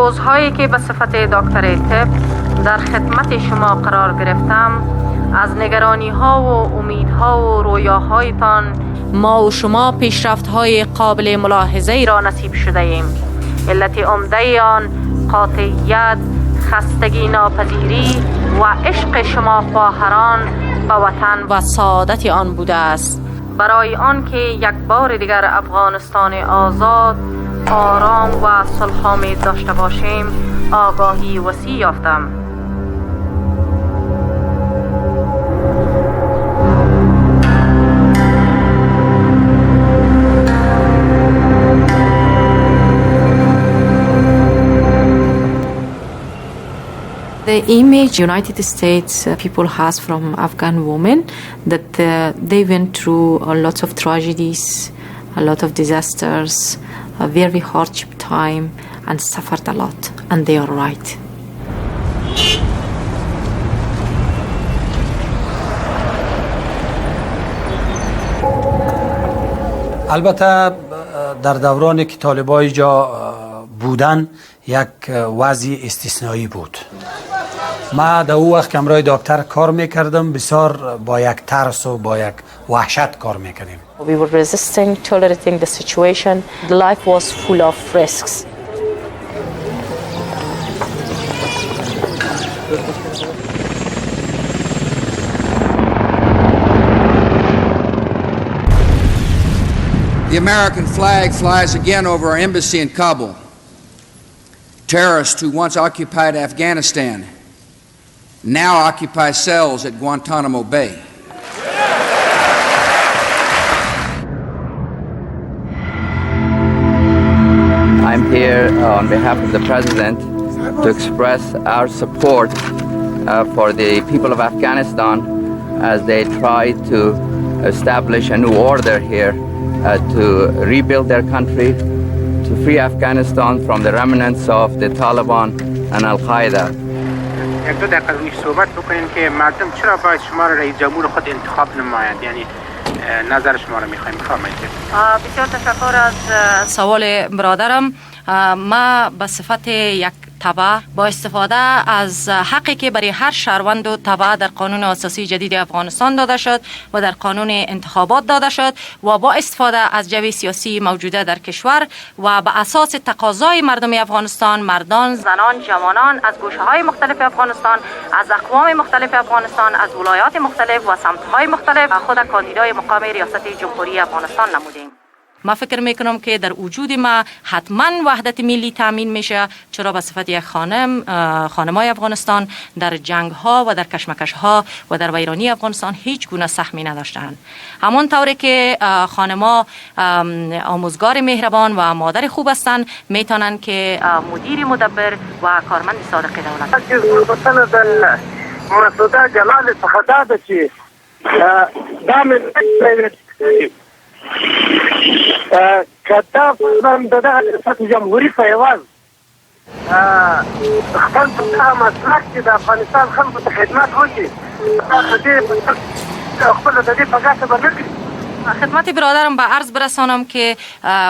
روزهایی که به صفت دکتر طب در خدمت شما قرار گرفتم، از نگرانی ها و امیدها و رویاهایتان ما و شما پیشرفت های قابل ملاحظه را نصیب شده ایم. علت عمده آن قاطعیت، خستگی ناپذیری و عشق شما خواهران به وطن و سعادت آن بوده است. برای آن که یک بار دیگر افغانستان آزاد، آرام و صلح‌آمیز داشته باشیم، آگاهی وسیع یافتم. The image United States people has from Afghan women that they went through a lot of tragedies, a lot of disasters, a very hardship time and suffered a lot, and they are right. البته در دوران که طالبای جا بودن یک وضع استثنایی بود. ما در او وقت که امرای دکتر کار میکردم بسیار با یک ترس و با یک وحشت کار میکردیم. We were resisting, tolerating the situation. Life was full of risks. The American flag flies again over our embassy in Kabul. Terrorists who once occupied Afghanistan now occupy cells at Guantanamo Bay. I'm here on behalf of the President to express our support for the people of Afghanistan as they try to establish a new order here to rebuild their country, to free Afghanistan from the remnants of the Taliban and Al-Qaeda. یک دو دقیقه روی صحبت بکنیم که مردم چرا باید شما را رئیس جمهور خود انتخاب نمایند، یعنی نظر شما را میخوایم. بفرمایید. بسیار تشکر از سوال برادرم. ما به صفت یک تبع با استفاده از حقی که برای هر شهروند و تبع در قانون اساسی جدید افغانستان داده شد و در قانون انتخابات داده شد و با استفاده از جو سیاسی موجوده در کشور و به اساس تقاضای مردم افغانستان، مردان، زنان، جوانان از گوشه‌های مختلف افغانستان، از اقوام مختلف افغانستان، از ولایات مختلف و سمت‌های مختلف خود کاندیدای مقام ریاست جمهوری افغانستان نمودیم. ما فکر میکنم که در وجود ما حتما وحدت ملی تامین میشه، چرا به صفت یک خانمای افغانستان در جنگ ها و در کشمکش ها و در ویرانی افغانستان هیچ گونه سهمی نداشتند. همون طوری که خانما آموزگار مهربان و مادر خوب هستند، میتونن که مدیر مدبر و کارمند صادق دولت مسعودا جلال څخه دا چې کتاب من د ریاست جمهوری فیواز خپل په مسلک کې د افغانستان خلکو ته خدمت وکړي، خپل د دې په ګټه به نه کړي. خدمت برادرم به عرض برسانم که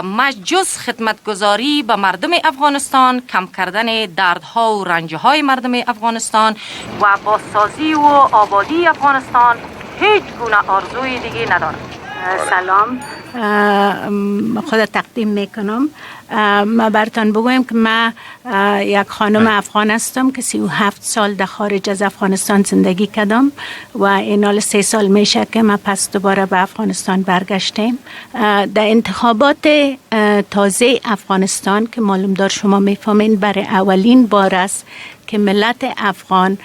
ما جز خدمتگزاری به مردم افغانستان، کم کردن دردها و رنجهای مردم افغانستان و بازسازی و آبادی افغانستان هیچ گونه آرزوی دیگه ندارم. سلام، خود تقدیم میکنم. ما براتون بگویم که من یک خانم افغان هستم که 37 سال در خارج از افغانستان زندگی کردم و این حال 3 سال میشه که ما پس دوباره به افغانستان برگشتیم. در انتخابات تازه افغانستان که معلوم دار شما میفهمین برای اولین بار است که ملت افغان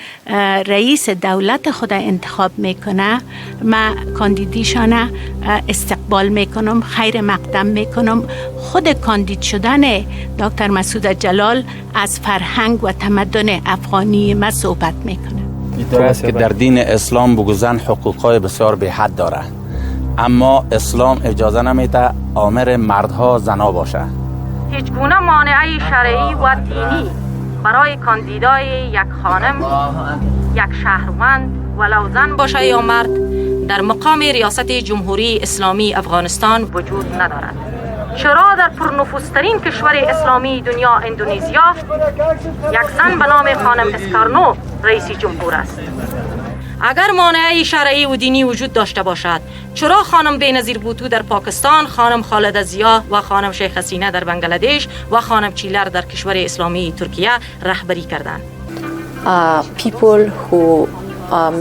رئیس دولت خود انتخاب میکنه. من کاندیدیشان استقبال میکنم، خیر مقدم میکنم. خود کاندید شدن دکتر مسouda جلال از فرهنگ و تمدن افغانی ما صحبت میکنه. درست که در دین اسلام بگوزن حقوقای بسیار به حد داره، اما اسلام اجازه نمیده آمر مردها زنا باشه. هیچ گونه مانعی شرعی و دینی برای کاندیدای یک خانم، یک شهروند ولو زن باشه یا مرد در مقام ریاست جمهوری اسلامی افغانستان وجود ندارد. چرا در پرنفوذترین کشور اسلامی دنیا اندونزیا یک زن به نام خانم اسکارنو رئیس جمهور است؟ اگر مانع شرعی و دینی وجود داشته باشد، چرا خانم بینظیر بوتو در پاکستان، خانم خالده زیا و خانم شیخ حسینه در بنگلادش و خانم چیلر در کشور اسلامی ترکیه رهبری کردند؟ People who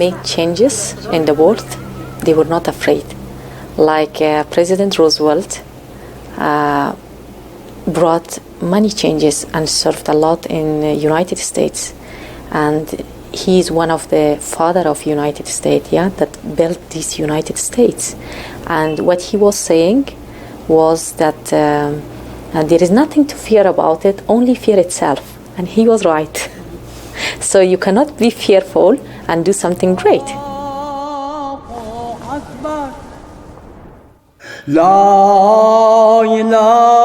make changes in the world, they were not afraid. Like President Roosevelt brought many changes and served a lot in the United States. And he is one of the father of United States, that built this United States. And what he was saying was that there is nothing to fear about it, only fear itself. And he was right. So you cannot be fearful and do something great. La ilaha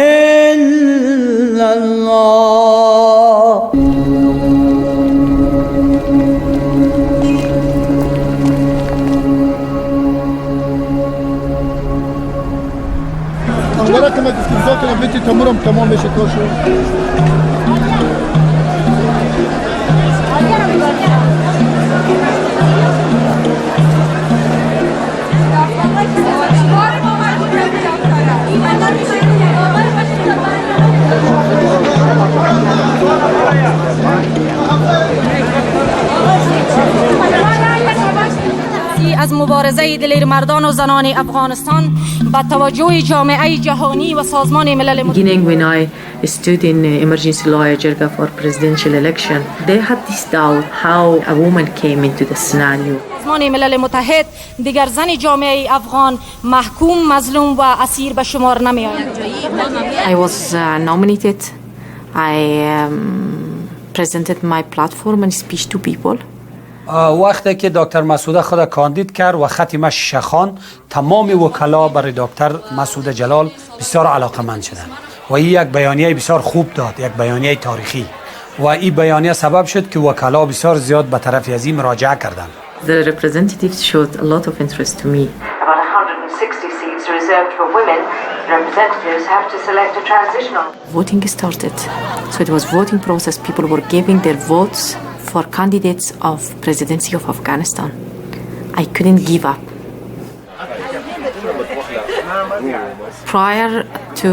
illallah. امیدوارم که گفتگوها بتونید تمرم تمام بشه کارشو. از مبارزه دلیر مردان و زنان افغانستان با توجه جامعه جهانی و سازمان ملل متحد. When I stood in emergency law Jirga for presidential election, they had this doubt how a woman came into the scenario. سازمان ملل متحد دیگر زن جامعه افغان محکوم، مظلوم و اسیر به شمار نمی آید. I was nominated. I presented my platform and speech to people. وقتی که دکتر مسعوده خود کاندید کرد و ختم شیشه خان، تمام وکلا برای دکتر مسعوده جلال بسیار علاقمند شدند و این یک بیانیه بسیار خوب داد، یک بیانیه تاریخی و این بیانیه سبب شد که وکلا بسیار زیاد به طرف از این مراجعه کردند. The representatives showed a lot of interest to me. About 160 seats reserved for women. Representatives have to select a transitional. Voting started. So it was voting process. People were giving their votes for candidates of presidency of Afghanistan. I couldn't give up. Prior to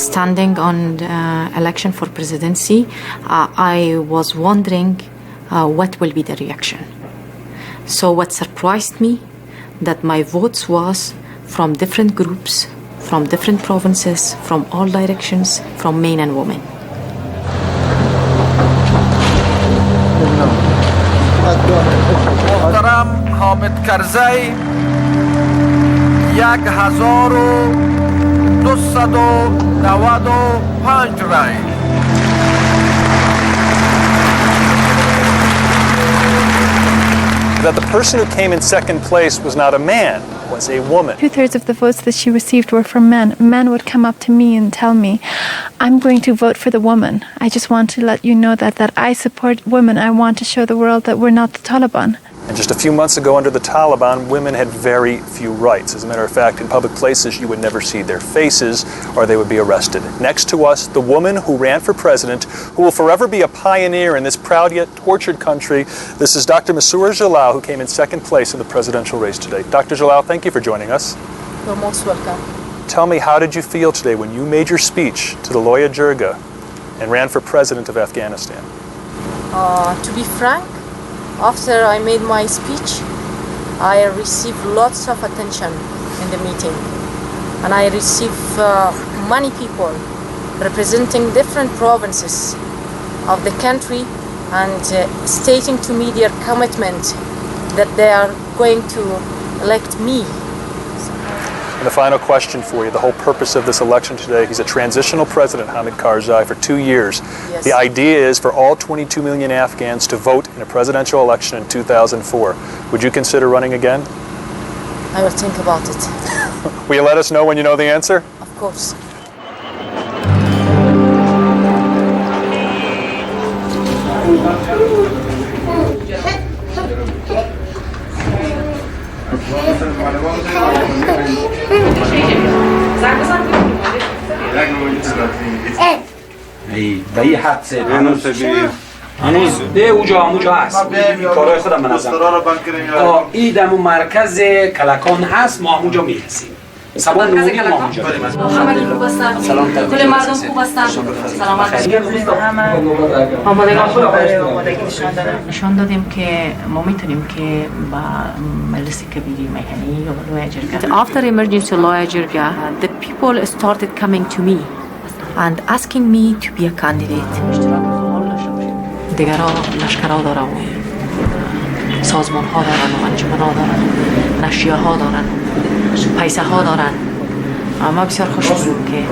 standing on the election for presidency, I was wondering what will be the reaction. So what surprised me, that my votes was from different groups, from different provinces, from all directions, from men and women. محترم حامد کرزی 1295 رای. That the person who came in second place was not a man, was a woman. 2/3 of the votes that she received were from men. Men would come up to me and tell me, I'm going to vote for the woman. I just want to let you know that I support women. I want to show the world that we're not the Taliban. And just a few months ago under the Taliban, women had very few rights. As a matter of fact, in public places, you would never see their faces or they would be arrested. Next to us, the woman who ran for president, who will forever be a pioneer in this proud yet tortured country. This is Dr. Masouda Jalal, who came in second place in the presidential race today. Dr. Jalal, thank you for joining us. You're most welcome. Tell me, how did you feel today when you made your speech to the Loya Jirga and ran for president of Afghanistan? To be frank, after I made my speech, I received lots of attention in the meeting. And I received many people representing different provinces of the country and stating to me their commitment that they are going to elect me. And the final question for you, the whole purpose of this election today, he's a transitional president, Hamid Karzai, for 2 years. Yes. The idea is for all 22 million Afghans to vote in a presidential election in 2004. Would you consider running again? I will think about it. Will you let us know when you know the answer? Of course. به این حد سه هنوز ده اوجا هست کارهای خودم منظم این دمو مرکز کلکان هست ما همونجا میرسیم سبا نونی ما همونجا همگی خوب هستن کل مردم خوب هستن سلامت آمادگان خود آمادگی نشان دادیم که ما میتونیم که با مجلس کبیری مکنی یا با لوی جرگه. After emergence لوی جرگه the people started coming to me and asking me to be a candidate. دیگر لشکرها داره و سازمان ها دارن و انجمن ها دارن نشریه ها دارن پیسه ها دارن. ما بسیار خوش بودیم که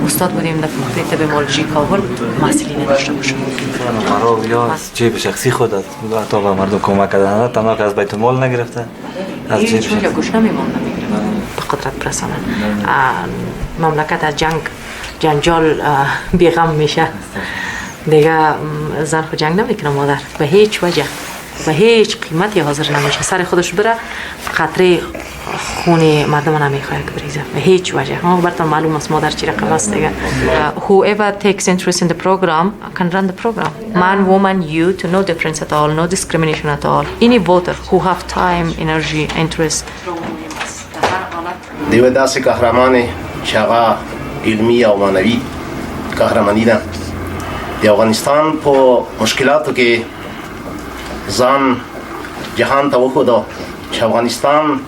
استاد بودیم در فکر تبمولوژی کابل مسئله نداشته باشیم. مرا یا جیب شخصی خودت حتی به مردم کمک کردن تنها که از بیت المال نگرفته از جیب شخصی گوش نمیموندن به قدرت برسانن. مملکت از جنجال بیغم میشه دیگه. زن خود جنگ نمیکنه مادر به هیچ وجه به هیچ قیمتی حاضر نمیشه سر خودش بره قطره خون مردم نمیخواد که بریزه به هیچ وجه. براتون معلوم است مادر چی رقم است دیگه. Whoever takes interest in the program can run the program. Man, woman, youth, no difference at all, no discrimination at all. Any voter who have time, energy, interest. دیو دست قهرمان شغا علمی و معنوی قهرمانی ده د افغانستان په مشکلاتو کې ځان جهان ته وښوده چې افغانستان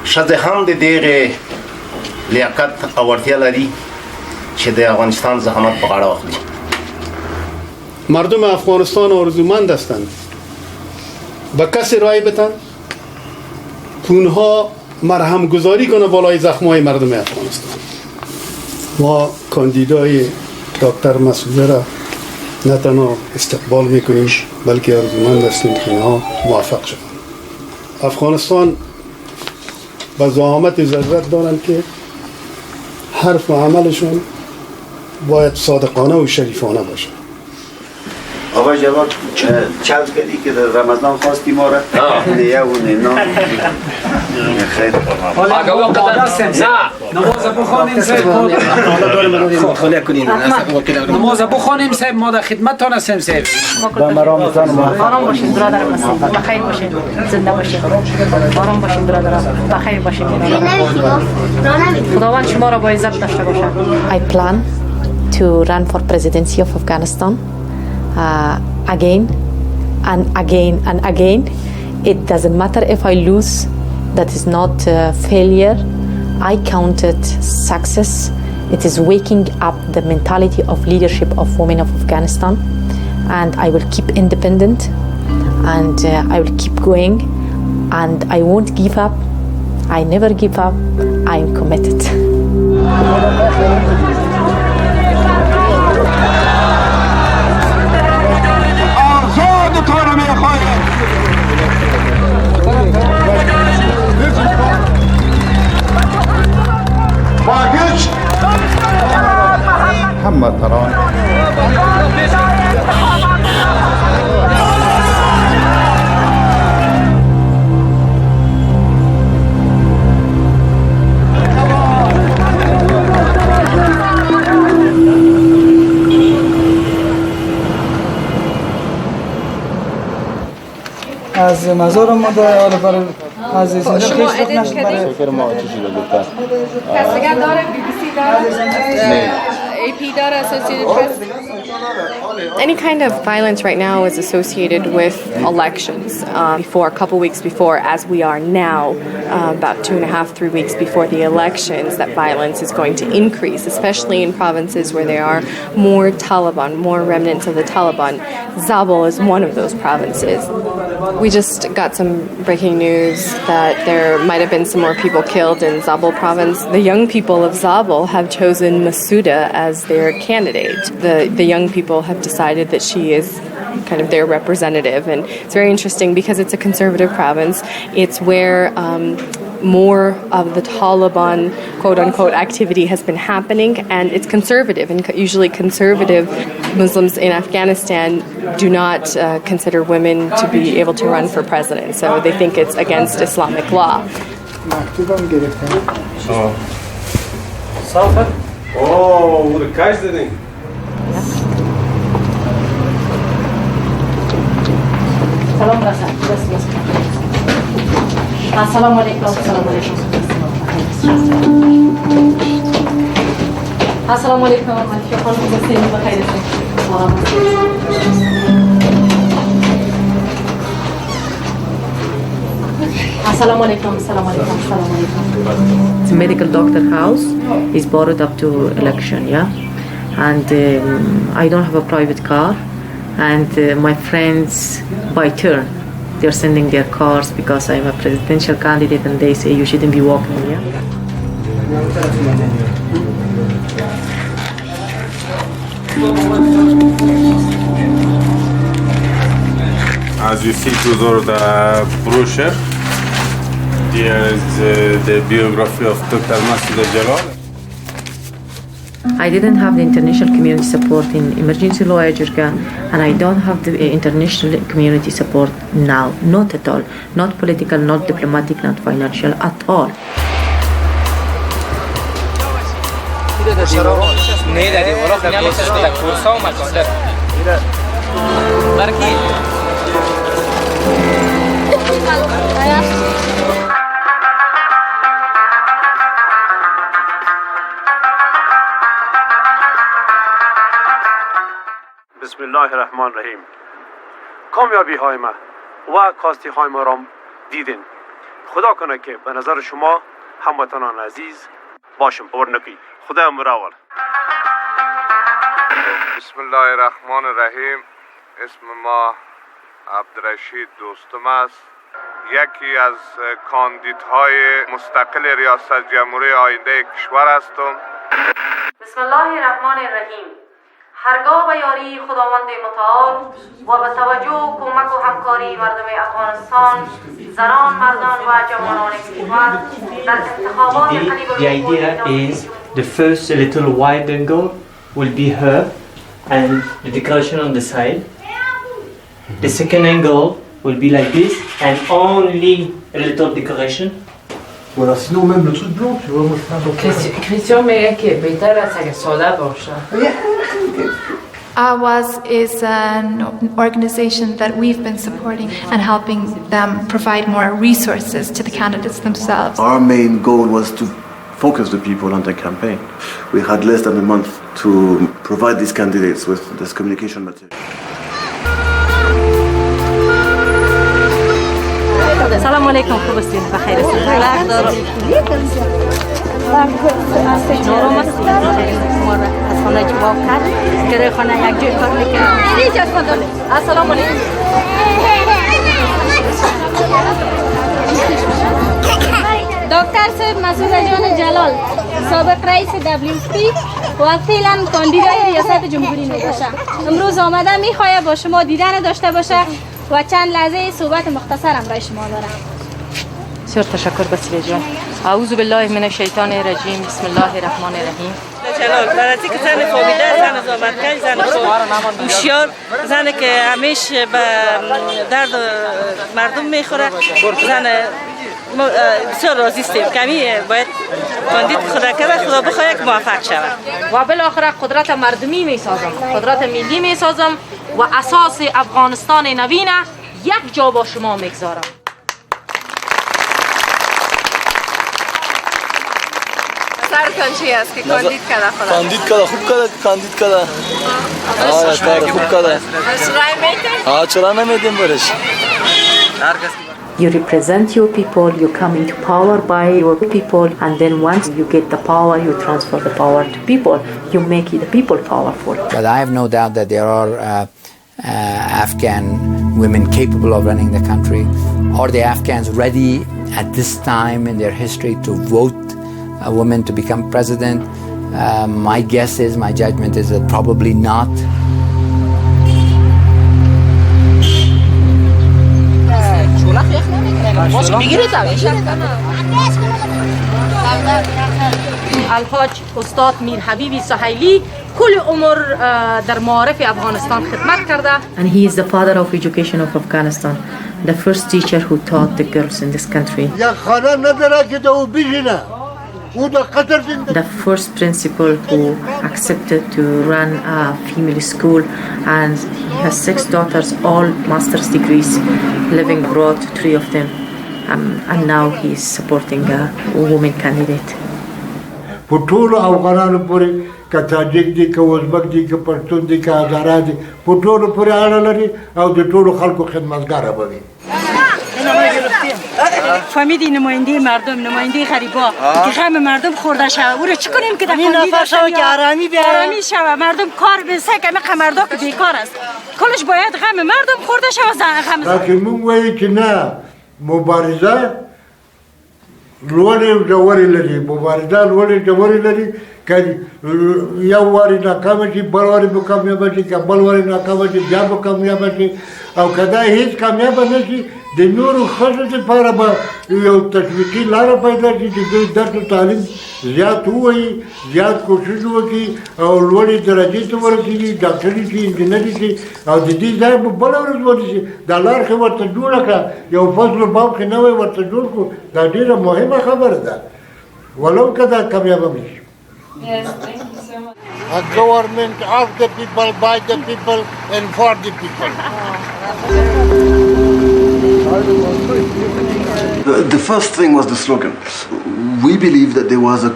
ښځې هم د دغې لیاقت او وړتیا لري چې د افغانستان زحمت په غاړه واخلي. مردم افغانستان آرزومند هستند به کسی رای بدن که اونها مرهم گذاری کنه بالای زخمای مردم افغانستان. ما کاندیدای دکتر مسعوده را نه تنها استقبال میکنیم بلکه آرزومند هستیم که اینها موفق شوند. افغانستان به زعامت ضرورت دارند که حرف و عملشون باید صادقانه و شریفانه باشه. آقای جلال چند کردی که در رمضان خواستی ما را نیه و نینا خیلی آقا قادر سمسه نماز بخوانیم سب نماز بخوانیم سب ما در خدمتتان هستیم سب آرام باشین برادرم بخیر باشین زنده باشین آرام باشین برادرم بخیر باشین خداوند شما را با عزت داشته باشه. I plan to run for presidency of Afghanistan again and again and again. It doesn't matter if I lose. That is not failure. I count it success. It is waking up the mentality of leadership of women of Afghanistan, and I will keep independent and I will keep going and I won't give up. I never give up. I am committed. محمد تران از مزار ما در حال برای از این شما ادیت کردیم؟ ما چیزی رو گفتن کسیگر داره بی بی سی داره AP data Associated Press. Any kind of violence right now is associated with elections. Before, a couple weeks before, as we are now, about 2.5-3 weeks before the elections, that violence is going to increase, especially in provinces where there are more Taliban, more remnants of the Taliban. Zabul is one of those provinces. We just got some breaking news that there might have been some more people killed in Zabul province. The young people of Zabul have chosen Massouda as their candidate. The young people have decided that she is kind of their representative, and it's very interesting because it's a conservative province. It's where more of the Taliban quote-unquote activity has been happening, and it's conservative, and usually conservative Muslims in Afghanistan do not consider women to be able to run for president, so they think it's against Islamic law. Assalamu alaikum. Assalamu alaikum. Assalamu alaikum. Assalamu alaikum. Assalamu alaikum. Assalamu alaikum. It's a medical doctor house is borrowed up to election, yeah, and I don't have a private car, and my friends by turn they're sending their cars because I'm a presidential candidate, and they say you shouldn't be walking, yeah. As you see to the brochure, there is the biography of Dr. Massouda Jalal. I didn't have the international community support in emergency law Ajurga, and I don't have the international community support now, not at all, not political, not diplomatic, not financial at all. بسم الله الرحمن الرحیم. کامیابی های ما و کاستی های ما را دیدین. خدا کنه که به نظر شما هموطنان عزیز باشم ورنکی. خدا مراول. بسم الله الرحمن الرحیم. اسم ما عبدالرشید دوستم است. یکی از کاندیدهای مستقل ریاست جمهوری آینده کشور هستم. بسم الله الرحمن الرحیم. هرگاه به یاری خداوند متعال و به توجه و کمک و همکاری مردم افغانستان، زنان، مردان و جوانان کشور در انتخابات The idea is the first little wide angle will be her and the decoration on the side. The second angle will be like this and only a little decoration. Voilà, sinon même le truc blanc, tu vois, moi je prends un peu. Christian میگه که بهتر است اگه ساده باشه. AWAS is an organization that we've been supporting and helping them provide more resources to the candidates themselves. Our main goal was to focus the people on the campaign. We had less than a month to provide these candidates with this communication material. سلام علیکم، خوب هستین؟ بخیر هستین؟ نورم است. ما را از خانه جواب کرد که خانه یک جای کار میکنم. السلام علیکم. دکتر صاحب مسعودا جان جلال، سابق رئیس WFP و فعلا کاندیدای ریاست جمهوری میباشه. امروز آمده میخواد با شما دیدن داشته باشه و چند لحظه صحبت مختصرم برای شما دارم. بسیار تشکر بسیار جان. اعوذ بالله من الشیطان الرجیم. بسم الله الرحمن الرحیم. جلال برای که زن فامیده، زن زامتکش، زن هوشیار، زنی که همیشه به درد مردم میخوره، زن بسیار راضی هستیم. کمی باید کاندید خدا کرده، خدا بخواد یک موفق شود و بالاخره قدرت مردمی میسازم، قدرت ملی میسازم و اساس افغانستان نوینه یک جا با شما میگذارم. سرتان چی است که کاندید کرده خدا؟ کاندید کرده، خوب کرده، کاندید کرده. آره خوب کرده. چرا نمیدیم برش؟ You represent your people, you come into power by your people, and then once you get the power, you transfer the power to people. You make the people powerful. But I have no doubt that there are Afghan women capable of running the country. Are the Afghans ready at this time in their history to vote a woman to become president? My guess is, my judgment is that probably not. الحاج استاد میر حبیبی سهیلی کل عمر در معارف افغانستان خدمت کرده. And he is the father of education of Afghanistan, the first teacher who taught the girls in this country. The first principal who accepted to run a female school, and he has 6 daughters, all master's degrees, living abroad, 3 of them, and now he is supporting a woman candidate. په ټولو افغانانو پورې که تاجک دي که ازبک دي که پښتون دي که هزاره دي په ټولو پورې اړه لري او د ټولو خلکو خدمتګاره به وي. فهمیدی نماینده مردم، نماینده غریبا که غم مردم خورده شود، او رو چی کنیم که در کاندیدا شود که آرامی شود، مردم کار بسه که همه مردا که بیکار است، کلش باید غم مردم خورده شود. لکن مونږ وایو چې نه، مبارزه لوړې ژورې لري، مبارزه لوړې ژورې لري، که یو وارې ناکامه شي بل وارې به کامیابه شي، که بل وارې ناکامه شي بیا به کامیابه شي، او که دا هېڅ کامیابه نه شي د نورو ښځو دپاره به یو تشویقي لاره پیدا شي چې دوی درس و تعلیم زیات ووایي، زیات کوشش وکړي او لوړې درجې ته ورسېږي، ډاکټري شي، انجینري شي، او د دې ځای به بله ورځ ونیسي. دا لار ښې ورته جوړه کړه، یو فصل باب ښې نوی ورته جوړ کړو، دا ډېره مهمه خبره ده، ولو که دا کامیابه نه شي. Yes, thank you so much. A government of the people, by the people, and for the people. The first thing was the slogan. We believe that there was a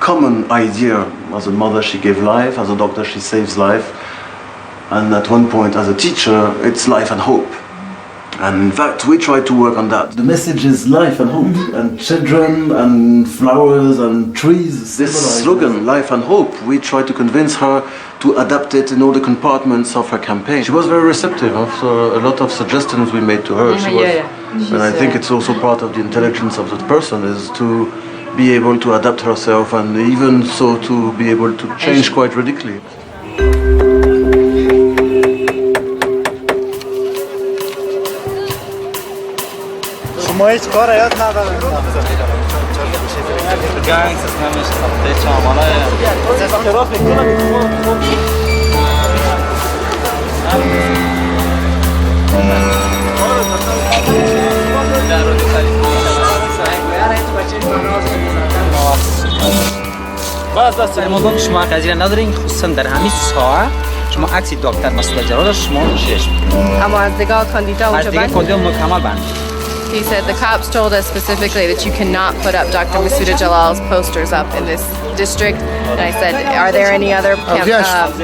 common idea. As a mother, she gave life. As a doctor, she saves life. And at one point, as a teacher, it's life and hope. And in fact, we try to work on that. The message is life and hope, and children and flowers and trees. This slogan, life and hope, we try to convince her to adapt it in all the compartments of her campaign. She was very receptive after a lot of suggestions we made to her. And I think it's also part of the intelligence of that person is to be able to adapt herself and even so to be able to change quite radically. ما هیچ کار یاد ندارم. گنگ سیستم میشه ساخته چامانای اختراف در موضوع شما قضیه ندارین، خصوصا در همین ساعت شما عکس دکتر مسعوده جلال شما شش اما از دیگه کاندیدا اونجا دیگه کاندیدا مکمل بند. He said the cops told us specifically that you cannot put up Dr. Massouda Jalal's posters up in this district. And I said, are there any other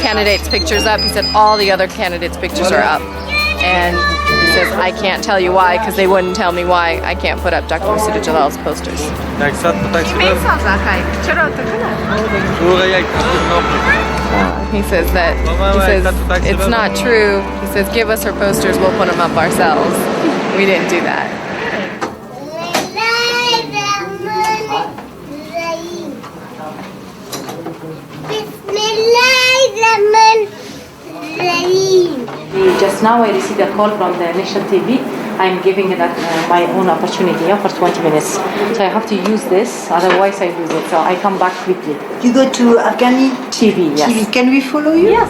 candidates' pictures up? He said, all the other candidates' pictures are up. And he says, I can't tell you why, because they wouldn't tell me why I can't put up Dr. Massouda Jalal's posters. He says that it's not true. He says, give us her posters, we'll put them up ourselves. We didn't do that. Just now I received a call from the national TV. I'm giving it my own opportunity for 20 minutes. So I have to use this, otherwise I lose it. So I come back quickly. You go to Afghani TV, yes. TV. Can we follow you? Yes.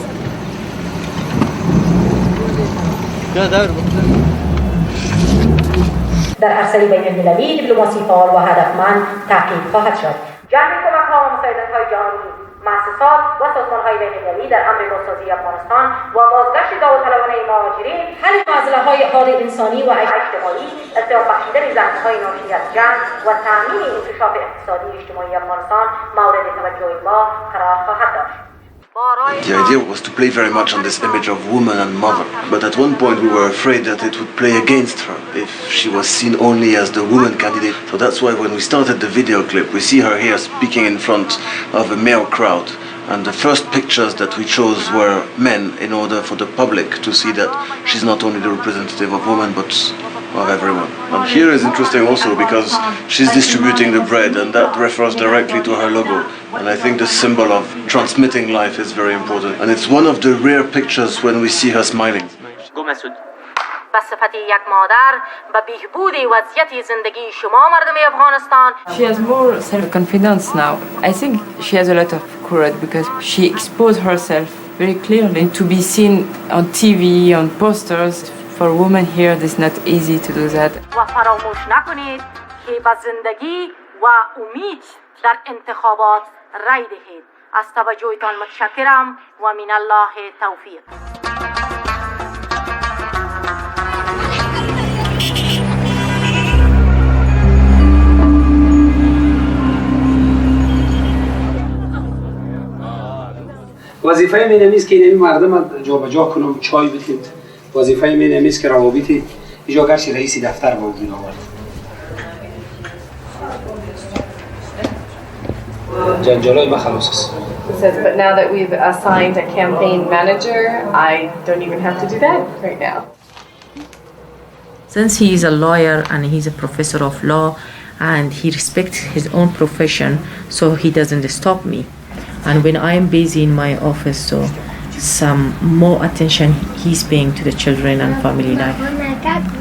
در عرصه بین المللی دیپلماسی فعال و هدفمند تحقیق خواهد شد. جمع کمک‌ها و مساعدت‌های جهانی، مؤسسات و سازمان‌های بین‌المللی در امر بازسازی افغانستان و بازگشت داوطلبانه مهاجرین، حل مسئله‌های حال انسانی و اجتماعی، ارتقا بخشیدن زحمت‌های ناشی از جنگ و تأمین انکشاف اقتصادی اجتماعی افغانستان مورد توجه ما قرار خواهد داشت. The idea was to play very much on this image of woman and mother, but at one point we were afraid that it would play against her if she was seen only as the woman candidate. So that's why when we started the video clip, we see her here speaking in front of a male crowd. And the first pictures that we chose were men in order for the public to see that she's not only the representative of women but of everyone. And here is interesting also because she's distributing the bread and that refers directly to her logo. And I think the symbol of transmitting life is very important. And it's one of the rare pictures when we see her smiling. Go Masoud. به صفت یک مادر به بهبود وضعیت زندگی شما مردم افغانستان. She has more self-confidence now. I think she has a lot of courage because she exposed herself very clearly to be seen on TV, on posters. For women here, it's not easy to do that. و فراموش نکنید که به زندگی و امید در انتخابات رای دهید. از توجهتان متشکرم و من الله توفیق. وظیفه من نیست که این مردم جابجا کنم چای بدید. وظیفه من نیست که روابط ایجا گرچه رئیس دفتر با وجود آورد. جنجالای ما خلاص است. Says, but now that we've assigned a campaign manager, I don't even have to do that right now. Since he is a lawyer and he's a professor of law and he respects his own profession, so he doesn't stop me. And when I am busy in my office, so some more attention he's paying to the children and family life,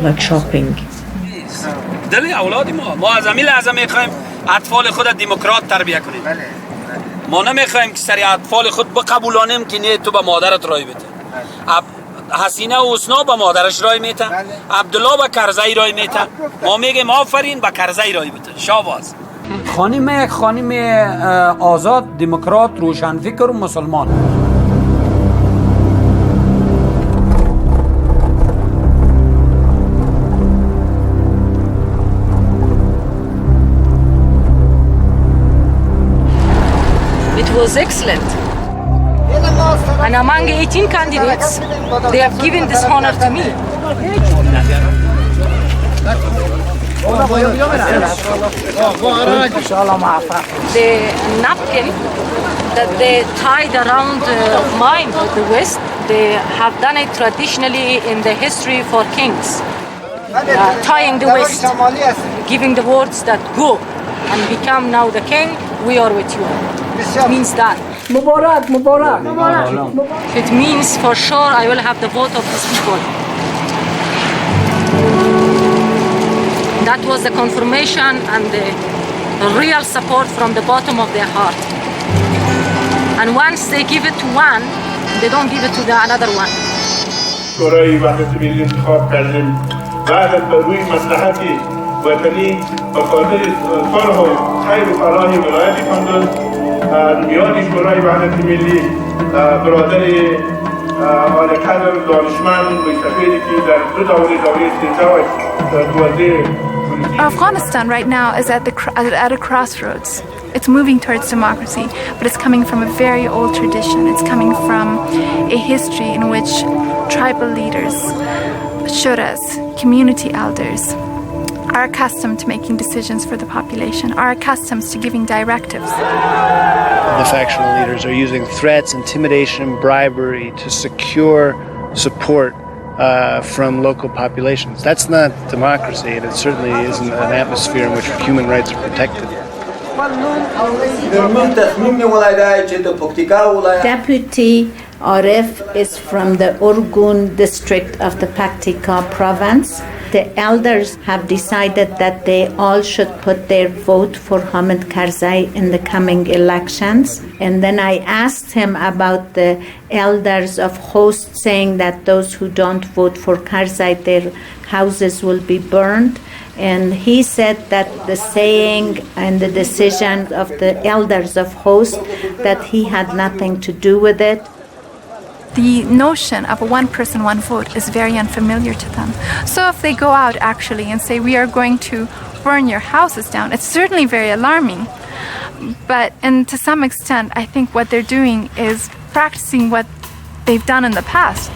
like shopping. دل اولاد ما از همین لحظه میخوایم اطفال خود دموکرات تربیت کنیم. ما نمیخوایم که سری اطفال خود بقبولانیم که نه تو به مادرت رای بده. حسینه و حسنا به مادرش رای میته، عبدالله به کرزی رای میته. ما میگیم آفرین به کرزی رای بده. شاباز. خانم یک خانم آزاد، دموکرات، روشنفکر و مسلمان. It was excellent. And among 18 candidates, they have given this honor to me. The napkin that they tied around mine with the West, they have done it traditionally in the history for kings. Tying the West, giving the words that go and become now the king, we are with you. It means that. Mubarak, Mubarak. It means for sure I will have the vote of these people. That was the confirmation and the real support from the bottom of their heart. And once they give it to one, they don't give it to the another one. شورای وحدت ملی انتخاب کردیم بعد از روی مصلحتی وطنی و خاطر صلح و خیر و فلاح ولایت کندل یاد شورای وحدت ملی برادر آل قدر دانشمند و سفیری که در دو دوره استنجا Afghanistan right now is at a crossroads. It's moving towards democracy, but it's coming from a very old tradition. It's coming from a history in which tribal leaders, shuras, community elders, are accustomed to making decisions for the population, are accustomed to giving directives. The factional leaders are using threats, intimidation, bribery to secure support from local populations. That's not democracy, and it certainly isn't an atmosphere in which human rights are protected. Deputy Arif is from the Urgun district of the Paktika province. The elders have decided that they all should put their vote for Hamid Karzai in the coming elections. And then I asked him about the elders of Khost saying that those who don't vote for Karzai, their houses will be burned. And he said that the saying and the decision of the elders of Khost, that he had nothing to do with it. The notion of a one person, one vote is very unfamiliar to them. So if they go out actually and say, we are going to burn your houses down, it's certainly very alarming. And to some extent, I think what they're doing is practicing what they've done in the past.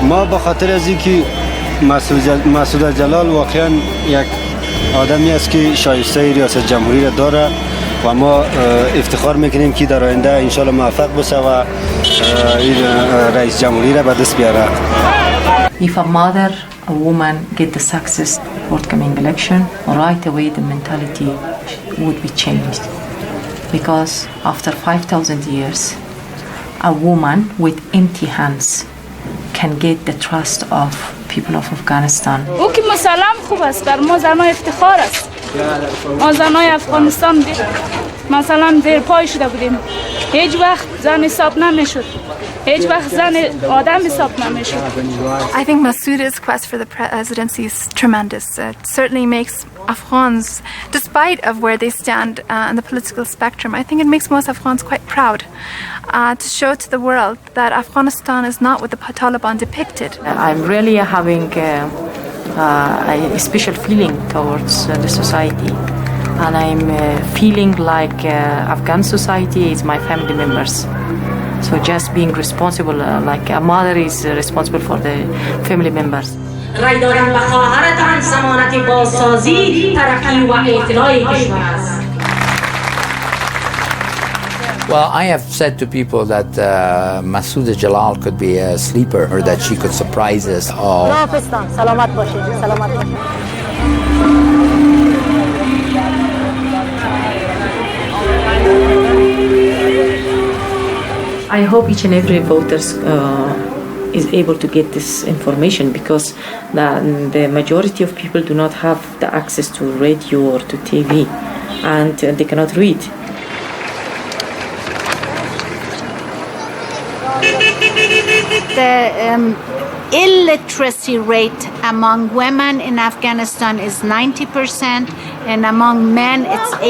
ما به خاطر از اینکه مسعود جلال واقعا یک آدمی است که شایسته ریاست جمهوری را داره و ما افتخار میکنیم که در آینده انشالله موفق بشه و این رئیس جمهوری را به دست بیاره. If a mother, a woman get the success forthcoming election, right away the mentality would be changed. Because after 5,000 years, a woman with empty hands can get the trust of people of Afghanistan. او که مسلم خوب است، بر ما زنای افتخار است. ما زنای افغانستان مثلا زیر پای شده بودیم، هیچ وقت زن حساب نمیشد، هیچ وقت زن آدم حساب نمیشد. I think Massouda's quest for the presidency is tremendous. It certainly makes Afghans, despite of where they stand in the political spectrum, I think it makes most Afghans quite proud to show to the world that Afghanistan is not what the Taliban depicted. I'm really having a special feeling towards the society, and I'm feeling like Afghan society is my family members. So just being responsible, like a mother is responsible for the family members. رای دادن به خواهرتان ضمانت بازسازی، ترقی و اطلاع کشور است. Well, I have said to people that Massouda Jalal could be a sleeper, or that she could surprise us all. سلامت باشید. سلامت باشید. I hope each and every voter is able to get this information, because the majority of people do not have the access to radio or to TV, and they cannot read. The illiteracy rate among women in Afghanistan is 90%, and among men it's 80%.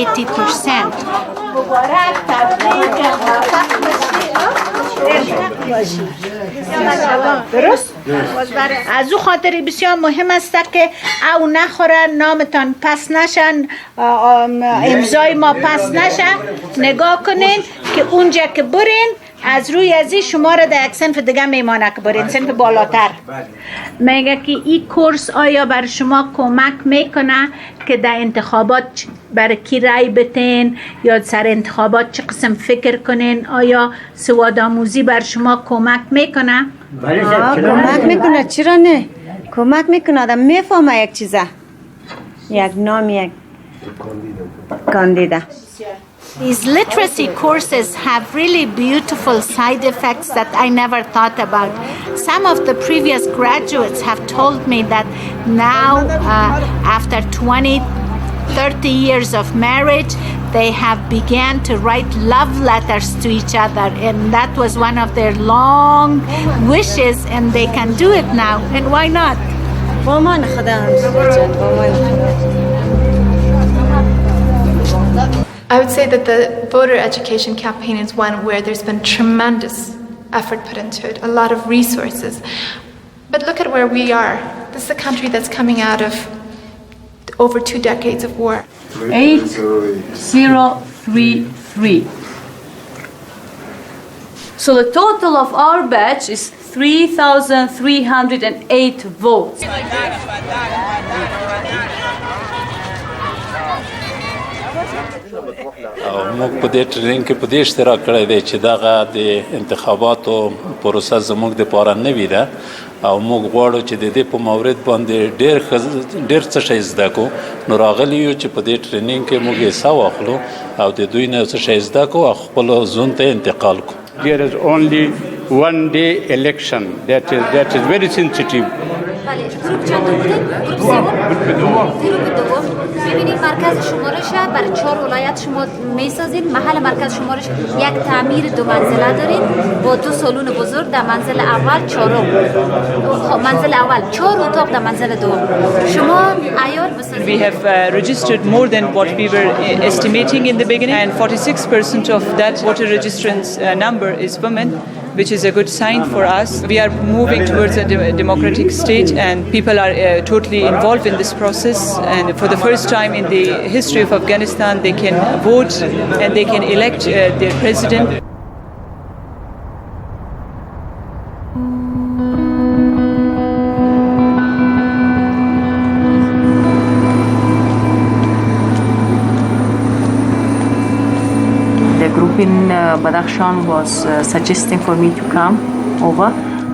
درست؟ از او خاطر بسیار مهم است که او نخوره، نامتان پس نشن، امضای ما پس نشن. نگاه کنین که اونجا که برین از روی ازی شما را در یک صنف دیگه میمانه که برین صنف بالاتر. میگه که این کورس آیا بر شما کمک میکنه که در انتخابات برای کی رای بتین یا سر انتخابات چه قسم فکر کنین؟ آیا سوادآموزی بر شما کمک میکنه؟ کمک میکنه، چرا نه؟ کمک میکنه، آدم میفهمه یک چیزه، یک نام، یک کاندیدا. These literacy courses have really beautiful side effects that I never thought about. Some of the previous graduates have told me that now, after 20-30 years of marriage, they have began to write love letters to each other, and that was one of their long wishes, and they can do it now. And why not? I would say that the voter education campaign is one where there's been tremendous effort put into it, a lot of resources. But look at where we are. This is a country that's coming out of over 2 decades of war. 8033. So the total of our batch is 3,308 votes. موږ په دې ټریننګ کې په دې اشتراک کړی دی چې دغه د انتخاباتو پروسه زموږ د پاره نوي ده او موږ غواړو چې د دې په مورد باندې ډېر څه شی زده کړو. نو راغلي یو چې په دې ټریننګ کې موږ حصه واخلو او د دوی نه څه شی زده کړو او خپل ژوند ته انتقال کړو. There is only one day election that is very sensitive. بله، گروپ چند بوده؟ گروپ سوم؟ گروپ دوم. ببینید مرکز شمارش برای 4 ولایت شما میسازید. محل مرکز شمارش یک تعمیر 2 منزله دارید با 2 سالن بزرگ در منزل اول، منزل اول 4 اتاق در منزل دوم. شما عیار بسازید. We have registered more than what we were estimating in the beginning, and 46% of that voter registrants number is women, which is a good sign for us. We are moving towards a democratic state, and people are totally involved in this process, and for the first time in the history of Afghanistan they can vote and they can elect their president. Badakhshan was suggesting for me to come over,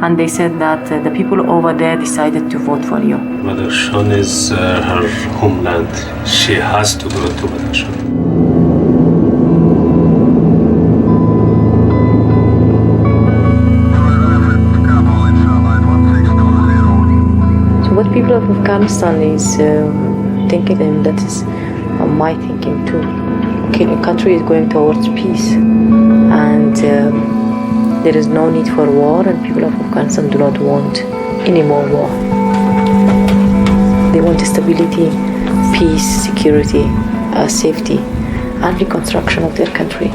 and they said that the people over there decided to vote for you. Badakhshan is her homeland. She has to go to Badakhshan. So what people of Afghanistan is thinking, and that is my thinking too. Okay, the country is going towards peace, and there is no need for war, and people of Afghanistan do not want any more war. They want stability, peace, security, safety, and reconstruction of their country.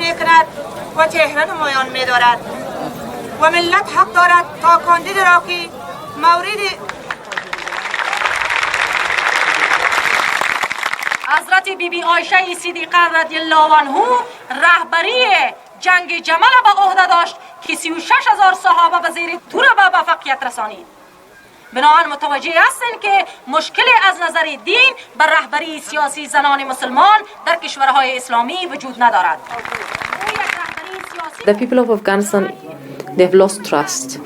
نکرد و چهره نمایان می دارد و ملت حق دارد تا کاندید را که مورد حضرت بیبی عایشه صدیقه رضی الله عنها رهبری جنگ جمل به عهده داشت که 36,000 صحابه به زیر تور به موفقیت رسانید. بنابراین متوجه هستند که مشکلی از نظر دین بر رهبری سیاسی زنان مسلمان در کشورهای اسلامی وجود ندارد. The people of Afghanistan, they have lost trust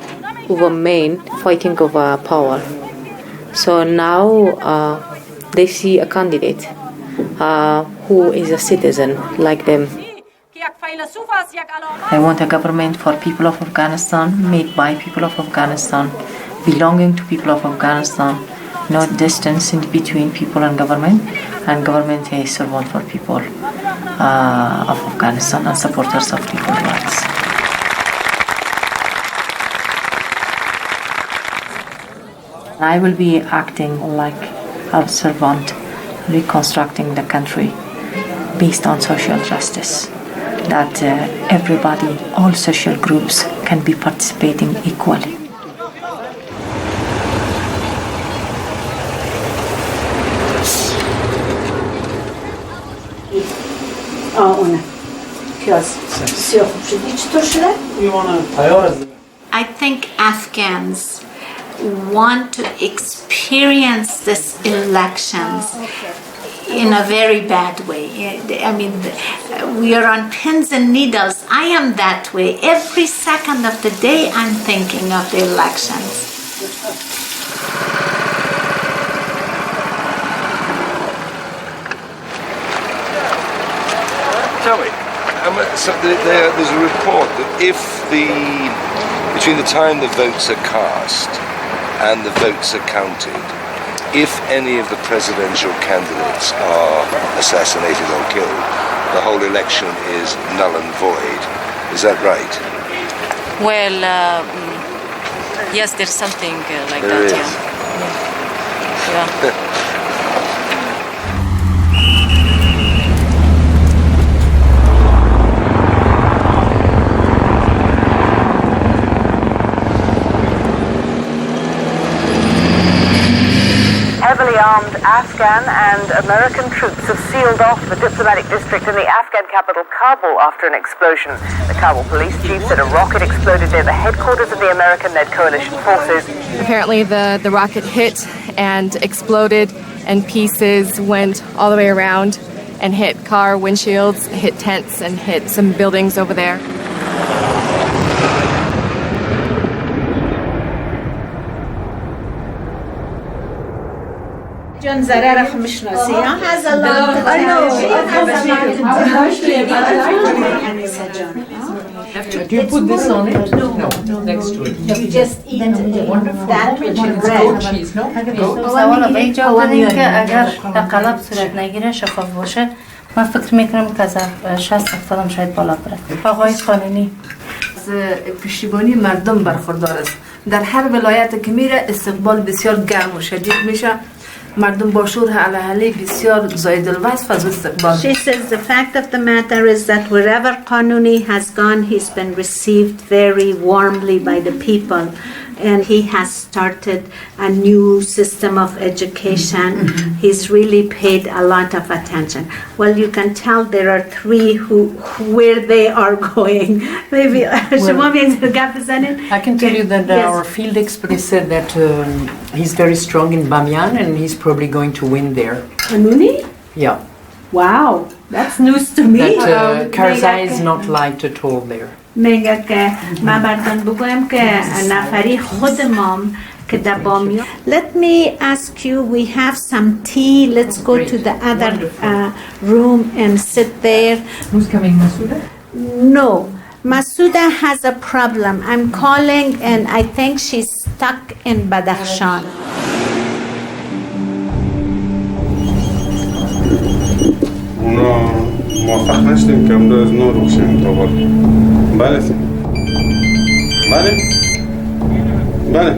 over men fighting over power. So now they see a candidate who is a citizen like them. I want a government for people of Afghanistan, made by people of Afghanistan, belonging to people of Afghanistan, no distance in between people and government is servant for people of Afghanistan and supporters of people's rights. I will be acting like a servant, reconstructing the country based on social justice, that everybody, all social groups can be participating equally. I think Afghans want to experience this elections in a very bad way. I mean, we are on pins and needles. I am that way. Every second of the day I'm thinking of the elections. Tell me, so there's a report that between the time the votes are cast and the votes are counted, if any of the presidential candidates are assassinated or killed, the whole election is null and void. Is that right? Well, yes, there's something like there that. Is. Yeah. Heavily armed Afghan and American troops have sealed off the diplomatic district in the Afghan capital Kabul after an explosion. The Kabul police chief said a rocket exploded near the headquarters of the American-led coalition forces. Apparently the rocket hit and exploded and pieces went all the way around and hit car windshields, hit tents and hit some buildings over there. جان ضرر میشناسی ها has a lot of Do you put this on it? No, next to it. You just eat that which is goat cheese, no? سوال به اینجا بودیم که اگر تقلب صورت نگیره شفاف باشه من فکر میکنم که از 60-70 شاید بالا بره. آقای خانینی از پشتیبانی مردم برخوردار است در هر ولایت که میره استقبال بسیار گرم و شدید میشه. مردم با شور علیه بسیار زاید الوصف از استقبال. She says the fact of the matter is that wherever Qanuni has gone, he's been received very warmly by the people. And he has started a new system of education. He's really paid a lot of attention. Well, you can tell there are three where they are going. Maybe I can tell you that our field expert said that he's very strong in Bamiyan and he's probably going to win there. Qanuni? Yeah. Wow, that's news to me. That Karzai is not liked at all there. میگه که من براتون بگویم که نفری خودمام که در بامیان. Let me ask you, we have some tea. Let's go to the other room and sit there. Who's coming, Masouda? No, Massouda has a problem. I'm calling and I think she's stuck in Badakhshan. موفق نشدیم که امروز نو روشن تا بله بله بله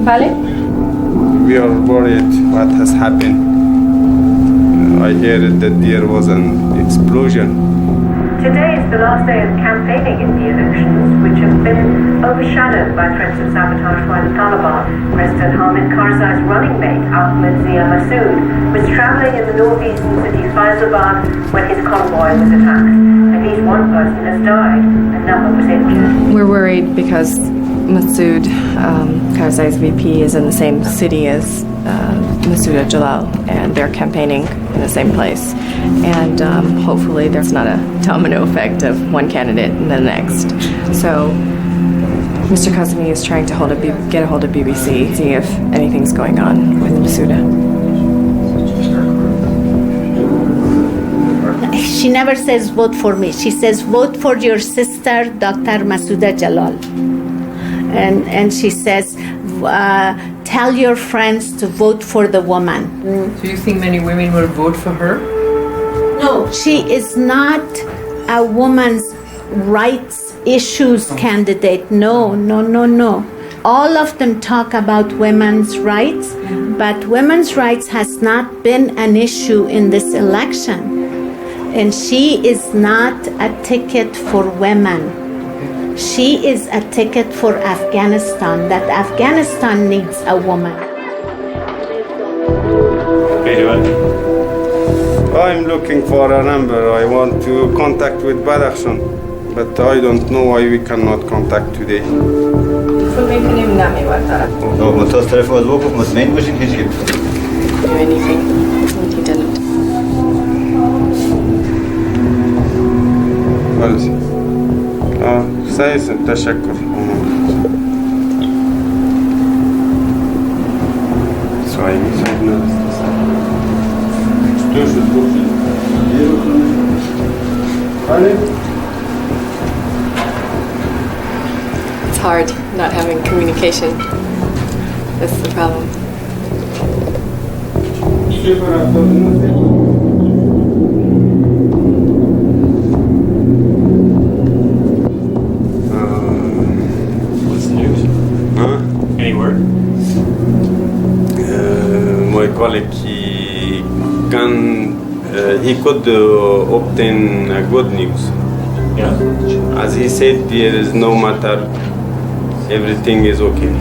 بله We are worried what has happened. I hear that there was an explosion. Today is the last day of campaigning in the elections, which have been overshadowed by threats of sabotage by the Taliban. President Hamid Karzai's running mate, Ahmed Zia Massoud, was travelling in the northeastern city Faisalabad when his convoy was attacked. At least one person has died, another was injured. We're worried because Massoud Karzai's VP is in the same city as Masouda Jalal, and they're campaigning in the same place. And hopefully there's not a domino effect of one candidate and the next. So Mr. Kazemi is trying to get a hold of BBC, see if anything's going on with Masouda. She never says vote for me. She says vote for your sister, Dr. Masouda Jalal. And she says tell your friends to vote for the woman. Do you think many women will vote for her? No, she is not a woman's rights issues candidate. No. All of them talk about women's rights, but women's rights has not been an issue in this election. And she is not a ticket for women. She is a ticket for Afghanistan, that Afghanistan needs a woman. I'm looking for a number. I want to contact with Badakhshan, but I don't know why we cannot contact today. Anything. He didn't. تشكر. It's hard not having communication. That's the problem. My colleague, he could obtain good news. Yeah. As he said, there is no matter, everything is okay.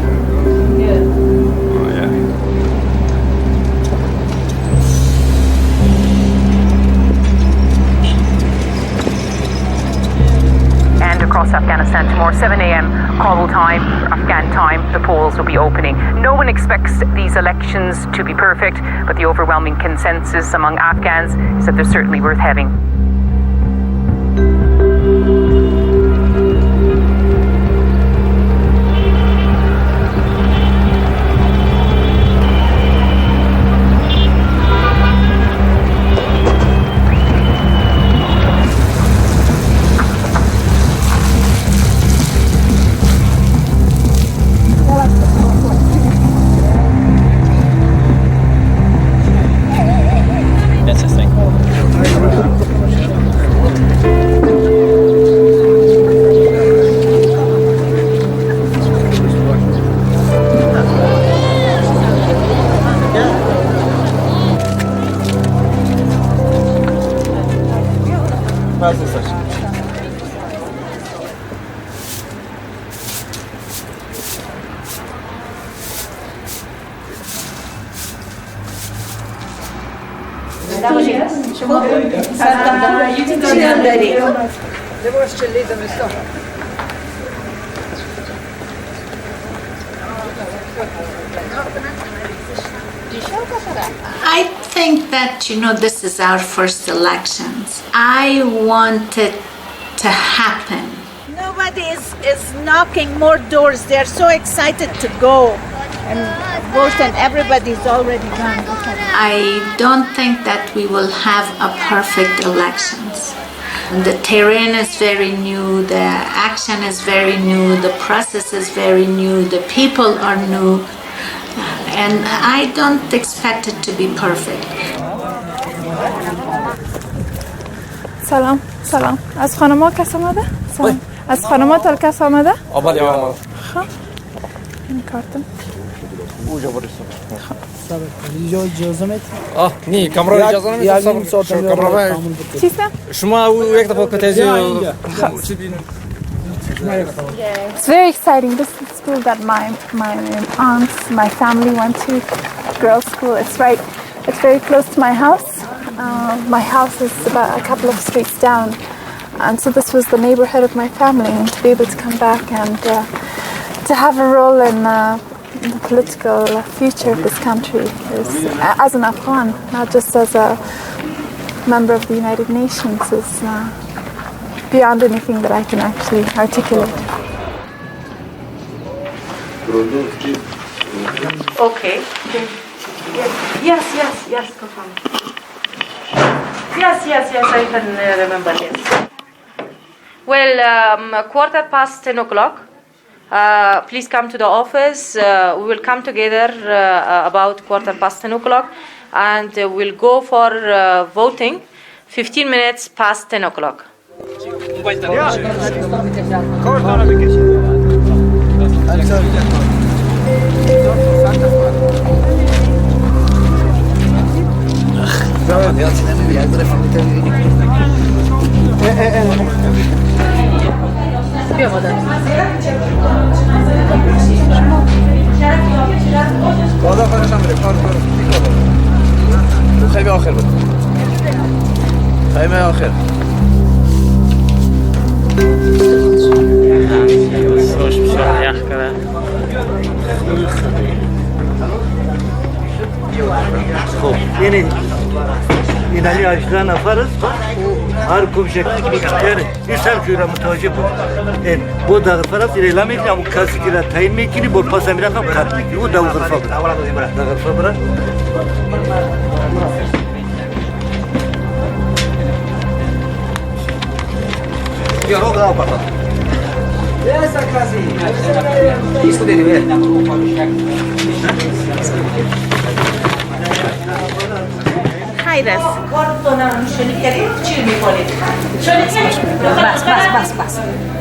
And across Afghanistan tomorrow, 7 a.m. Kabul time, Afghan time, the polls will be opening. No one expects these elections to be perfect, but the overwhelming consensus among Afghans is that they're certainly worth having. I think that, this is our first elections. I want it to happen. Nobody is knocking more doors. They're so excited to go and vote, and everybody's already gone. I don't think that we will have a perfect elections. The terrain is very new, the action is very new, the process is very new, the people are new, and I don't expect it to be perfect. سلام از خانما کس آمده؟ سلام از خانما تا کس آمده؟ آمده خب این کارتم اوجا برسون اینجا اجازه میدید؟ نه کامرا اجازه نمیدید چیستم؟ شما یک دفعه کتازی It's very exciting. This is the school that my aunts, my family went to, girls' school. It's very close to my house. My house is about a couple of streets down, and so this was the neighborhood of my family. And to be able to come back and to have a role in the political future of this country is, as an Afghan, not just as a member of the United Nations, is beyond anything that I can actually articulate. Okay. Yes, go on. Yes, I can remember this. Well, 10:15 o'clock. Please come to the office. We will come together about 10:15 o'clock, and we'll go for voting 15 minutes past 10 o'clock. خیمه آخر بود خیمه آخر سوش بسیار یخ کرده خب این علی 18 نفر است هر کم شکل یعنی این سر که را متوجه بود با در طرف ایلا میکنی اما کسی که را تعیین میکنی با پاس امیران هم کات میکنی او در غرفه برد در غرفه برد یا رو داو برد esa casi isto deve ver خیرس بس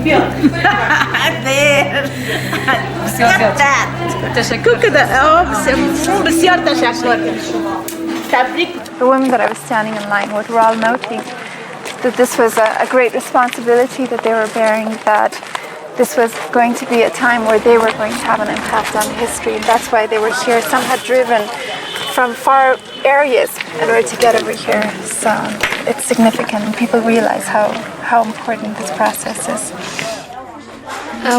بیا تشکر بسیار تشکر تبریک. The women that I was standing in line with were all noting that this was a great responsibility that they were bearing, that this was going to be a time where they were going to have an impact on history, and that's why they were here. Some had driven from far areas in order to get over here. So it's significant, and people realize how important this process is.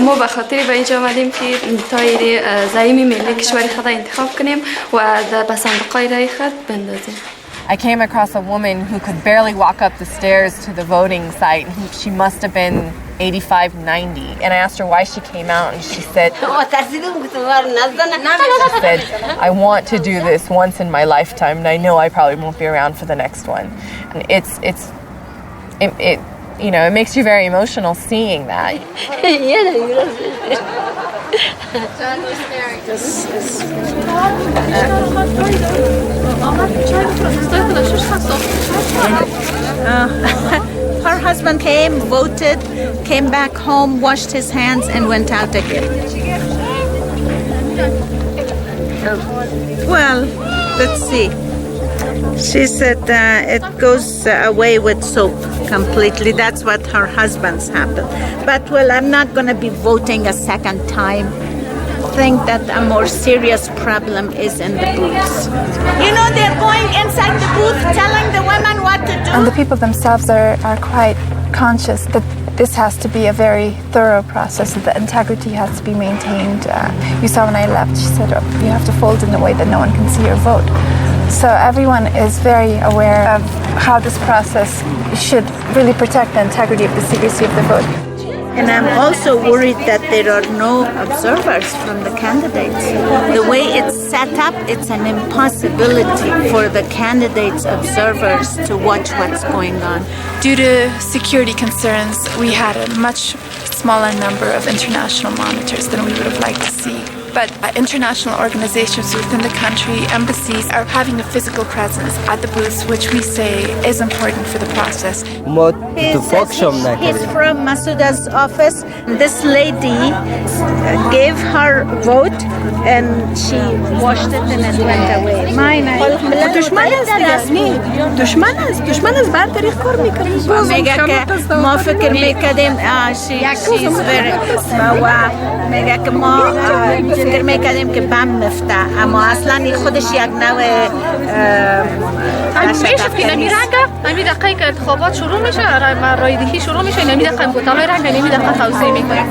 ما به خاطر به اینجا آمدیم که تایر زعیم ملی کشور خود انتخاب کنیم و به صندوق‌های رای خود بندازیم. I came across a woman who could barely walk up the stairs to the voting site. She must have been 85, 90. And I asked her why she came out, and she said, I want to do this once in my lifetime, and I know I probably won't be around for the next one. And it makes you very emotional seeing that. Her husband came, voted, came back home, washed his hands, and went out again. Well, let's see. She said it goes away with soap completely. That's what her husband's happened. But, well, I'm not going to be voting a second time. think that a more serious problem is in the booths. You know, they're going inside the booth telling the women what to do. And the people themselves are quite conscious that this has to be a very thorough process, that the integrity has to be maintained. You saw when I left, she said, oh, you have to fold in a way that no one can see your vote. So everyone is very aware of how this process should really protect the integrity of the secrecy of the vote. And I'm also worried that there are no observers from the candidates. The way it's set up, it's an impossibility for the candidates' observers to watch what's going on. Due to security concerns, we had a much smaller number of international monitors than we would have liked to see. But international organizations within the country, embassies, are having a physical presence at the booths, which we say is important for the process. He's from Massouda's office. This lady gave her vote and she washed it and it went away. میگه که ما فکر میکردیم she's very میگه که ما فکر میکردیم که بم مفته اما اصلا خودش یک نوع میشه که نمی رنگه نمی دقیقه که انتخابات شروع میشه رایدهی شروع میشه نمی دقیقه بوتالای رنگ نمی دقیقه توضیح میکنه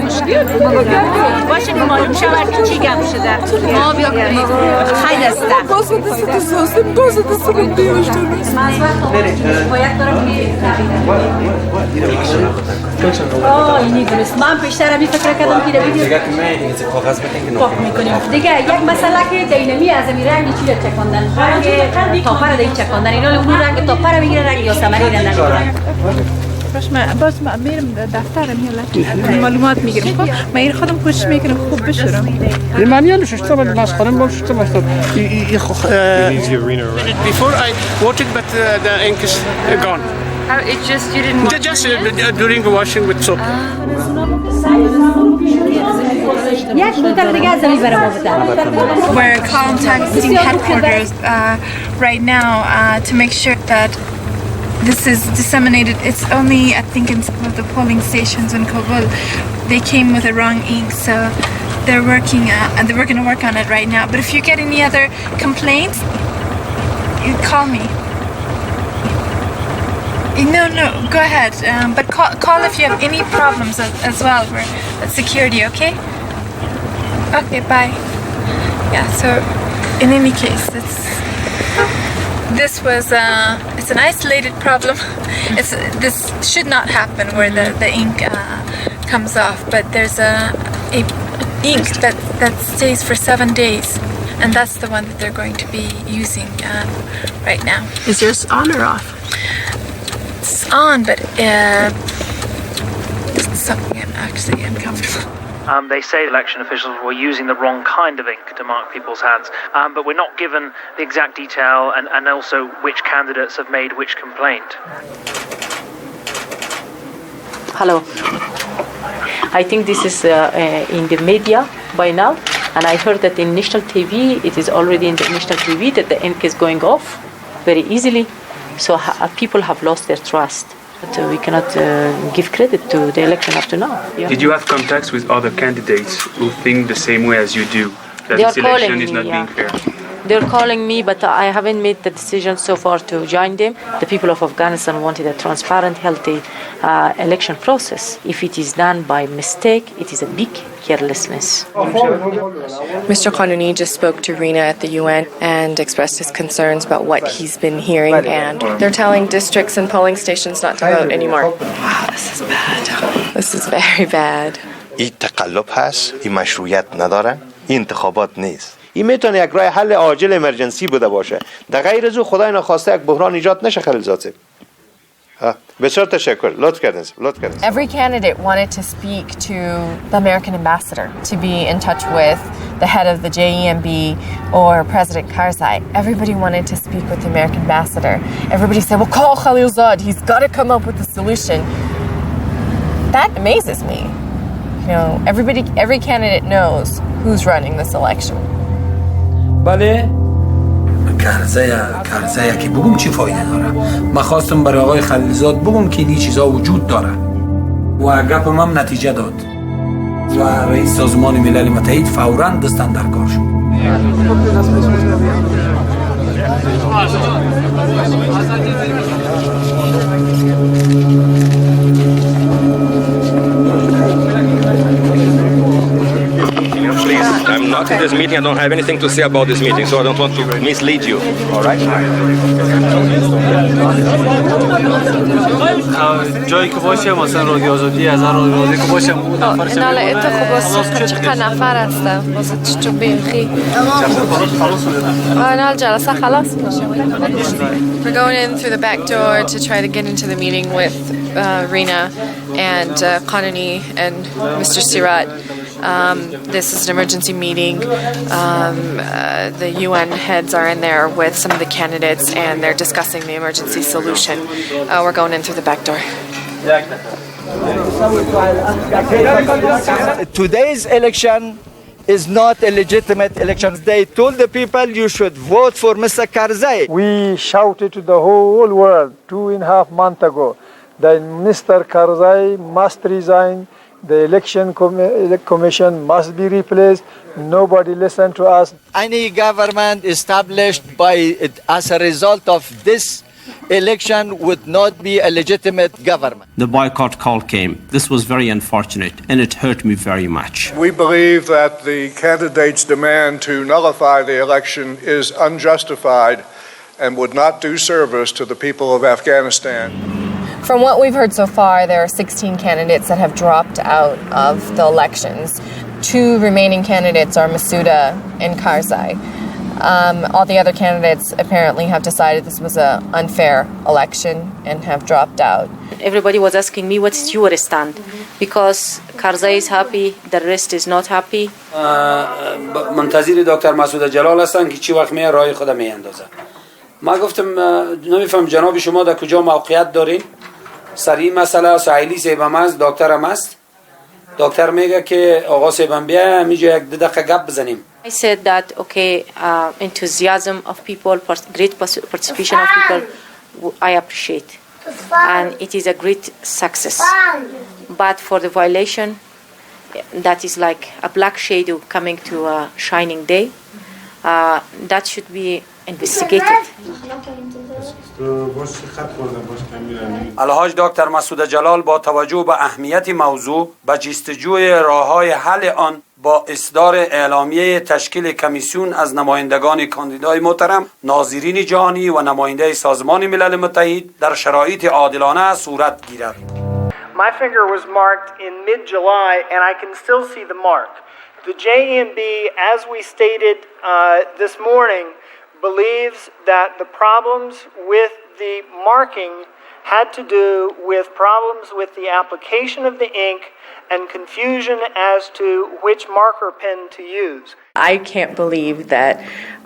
باشه معلوم شود چی گم شده ما بیا کنیم خیلی است اینی درست من بیشتر می فکر کردم که میکنیم دیگه یک مسئله که دینامی از این رنگ چی رو چکاندن رنگ تاپر دیگه چکاندن اینا اون رنگ تاپر میگیره رنگ یاسمنی نمیگیره باز من میرم دفترم یه معلومات میگیرم خب من این خودم کوشش میکنم خوب بشورم المانيا شو اشتغل المسخره ما شو اشتغل before I voted but the ink is gone it just you didn't just during washing with soap We're contacting headquarters right now to make sure that this is disseminated. It's only, I think, in some of the polling stations in Kabul, they came with the wrong ink, so they're working, and we're going to work on it right now. But if you get any other complaints, you call me. No, go ahead. But call if you have any problems as well with security, okay? Okay, bye. Yeah, so in any case, it's an isolated problem. This should not happen where the ink comes off, but there's a ink that stays for 7 days, and that's the one that they're going to be using right now. Is yours on or off? It's on, but it's something I'm actually uncomfortable. They say election officials were using the wrong kind of ink to mark people's hands, but we're not given the exact detail and also which candidates have made which complaint. Hello. I think this is in the media by now, and I heard that in national TV, it is already in the national TV that the ink is going off very easily, so people have lost their trust. But we cannot give credit to the election up to now. Yeah. Did you have contacts with other candidates who think the same way as you do? That this election is not being fair? They're calling me, but I haven't made the decision so far to join them. The people of Afghanistan wanted a transparent, healthy election process. If it is done by mistake, it is a big carelessness. Mr. Qanuni just spoke to Rina at the UN and expressed his concerns about what he's been hearing, and they're telling districts and polling stations not to vote anymore. Wow, this is bad. This is very bad. این تقلب هست، این مشروعیت ندارن، این انتخابات نیست. این میتونه یک راه حل عاجل امرجنسی بوده باشه. در غیر از او خدای نخواسته یک بحران ایجاد نشه خلیلزاده. بسیار تشکر. لطف کردین. Every candidate wanted to speak to the American ambassador, to be in touch with the head of the JEMB or President Karzai. Everybody wanted to speak with the American ambassador. Everybody said, well, call Khalilzad. He's got to come up with a solution. That amazes me. You know, every candidate knows who's running this election. بله کرزه که بگم چی فایده داره. من خواستم برای آقای خلیلزاد بگم که این چیزا وجود داره و گپم هم نتیجه داد. و رئیس سازمان ملل متحد فوراً دستن در کار شد. I'm not in this meeting. I don't have anything to say about this meeting, so I don't want to mislead you. All right? جایی که باشه مثلا رادیو آزادی از رادیو که باشه ناله ات خوب است چقدر نفر هستم واسه چه بیخی نال جلسه خلاص We're going in through the back door to try to get into the meeting with Rina and Qanani and Mr. Sirat. This is an emergency meeting. The UN heads are in there with some of the candidates and they're discussing the emergency solution. We're going in through the back door. Today's election is not a legitimate election. They told the people you should vote for Mr. Karzai. We shouted to the whole world 2.5 months ago that Mr. Karzai must resign. The election commission must be replaced. Nobody listened to us. Any government established as a result of this election would not be a legitimate government. The boycott call came. This was very unfortunate and it hurt me very much. We believe that the candidate's demand to nullify the election is unjustified and would not do service to the people of Afghanistan. From what we've heard so far, there are 16 candidates that have dropped out of the elections. 2 remaining candidates are Massouda and Karzai. All the other candidates apparently have decided this was an unfair election and have dropped out. Everybody was asking me, what's your stand? Because Karzai is happy, the rest is not happy. منتظر دکتر مسعود جلال هستن که چی وقت میاد رای خودم میاندازه. ما گفتم نمیفهم جناب شما در کجا موقعیت دارین؟ سری مسئله ساحلی سیبم است، دکترم است. دکتر میگه که آقا سیبم بیا میجا یک دقیقه گپ بزنیم. I said that, okay, enthusiasm of people, great participation of people, I appreciate. And it is a great success. But for the violation, that is like a black shadow coming to a shining day, that should be investigated. الحاج دکتر مسعود جلال با توجه به اهمیت موضوع به جستجوی راه‌های حل آن با اصدار اعلامیه تشکیل کمیسیون از نمایندگان کاندیدای محترم ناظرین جهانی و نماینده سازمان ملل متحد در شرایط عادلانه صورت گیرد. My finger was marked in mid-July and I can still see the mark. The JMB, as we stated this morning, believes that the problems with the marking had to do with problems with the application of the ink and confusion as to which marker pen to use. I can't believe that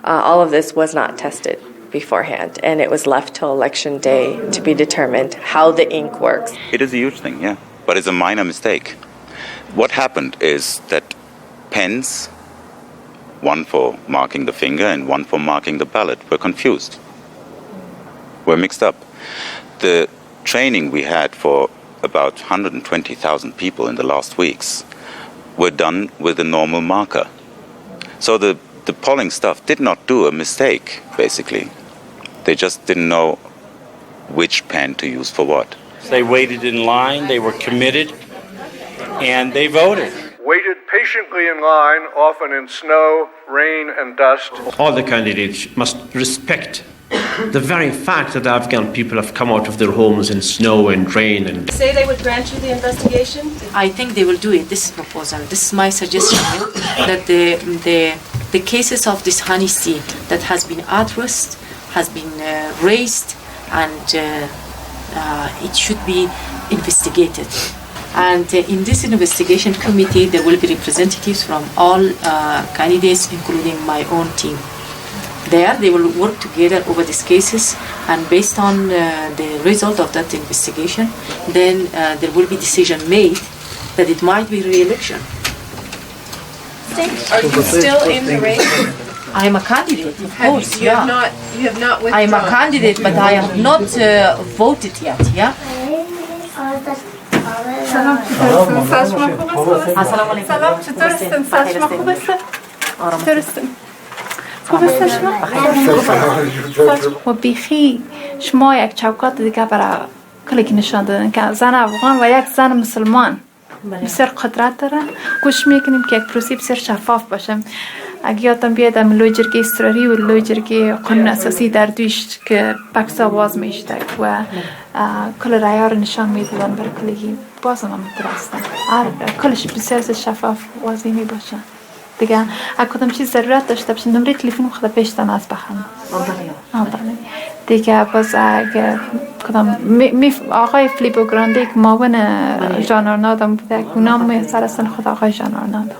all of this was not tested beforehand and it was left till election day to be determined how the ink works. It is a huge thing, yeah, but it's a minor mistake. What happened is that pens, one for marking the finger and one for marking the ballot, were confused, were mixed up. The training we had for about 120,000 people in the last weeks were done with a normal marker. So the polling staff did not do a mistake, basically. They just didn't know which pen to use for what. They waited in line, they were committed, and they voted. Waited patiently in line, often in snow, rain, and dust. All the candidates must respect the very fact that the Afghan people have come out of their homes in snow and rain. And say they would grant you the investigation? I think they will do it. This proposal, this is my suggestion, that the cases of dishonesty that has been addressed, has been raised, and it should be investigated. And in this investigation committee, there will be representatives from all candidates, including my own team. There, they will work together over these cases, and based on the result of that investigation, then there will be decision made that it might be re-election. Are you still in the race? I am a candidate, of course, you have not withdrawn. I am a candidate, but I have not voted yet, yeah? سلام چطورستن؟ سلام شما خوب است؟ چطورستن؟ خوب است شما؟ و بیخی شما یک چوکات دیگه برای کلی نشان دادن که زن افغان و یک زن مسلمان بسیار قدرت داره. گوش میکنیم که یک پروسی بسیار شفاف باشه. اگه یادتان بیاد در لوی جرگه استراری و لوی جرگه قانون اساسی در دویش که بکس آواز میشته و کل رأی‌ها رو نشان میدادن برای کلی باز هم درسته. کلش بسیار شفاف واضح می باشه. دیگه اگه کدام چیز ضرورت داشته باشین نمره تلفن خود پیشتان از بخوام. دیگه باز اگه کدام آقای فلیپو گرانده که معاون ژان آرنالد بوده که نام سرستان خود آقای ژان آرنالد.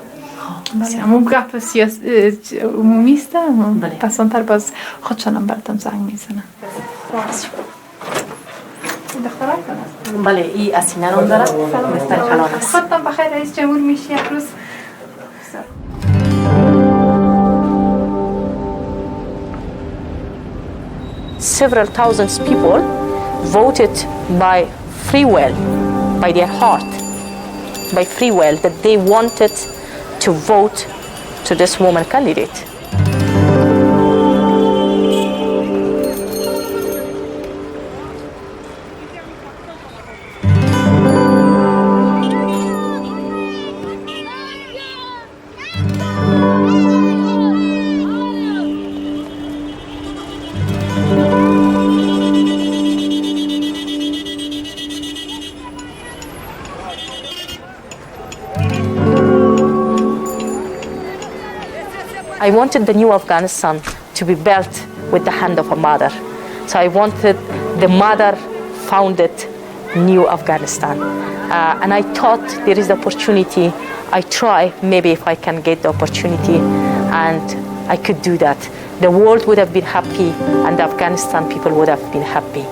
همون گپ عمومی است. پس آنتر باز خودشانم براتون زنگ میزنن. بله این اسینه رو داره. خودتان بخیر رئیس جمهور میشی یک روز. Several thousands people voted by free will, by their heart, by free will, that they wanted to vote to this woman candidate. I wanted the new Afghanistan to be built with the hand of a mother. So I wanted the mother-founded new Afghanistan. And I thought there is the opportunity. I try, maybe if I can get the opportunity, and I could do that. The world would have been happy, and the Afghanistan people would have been happy.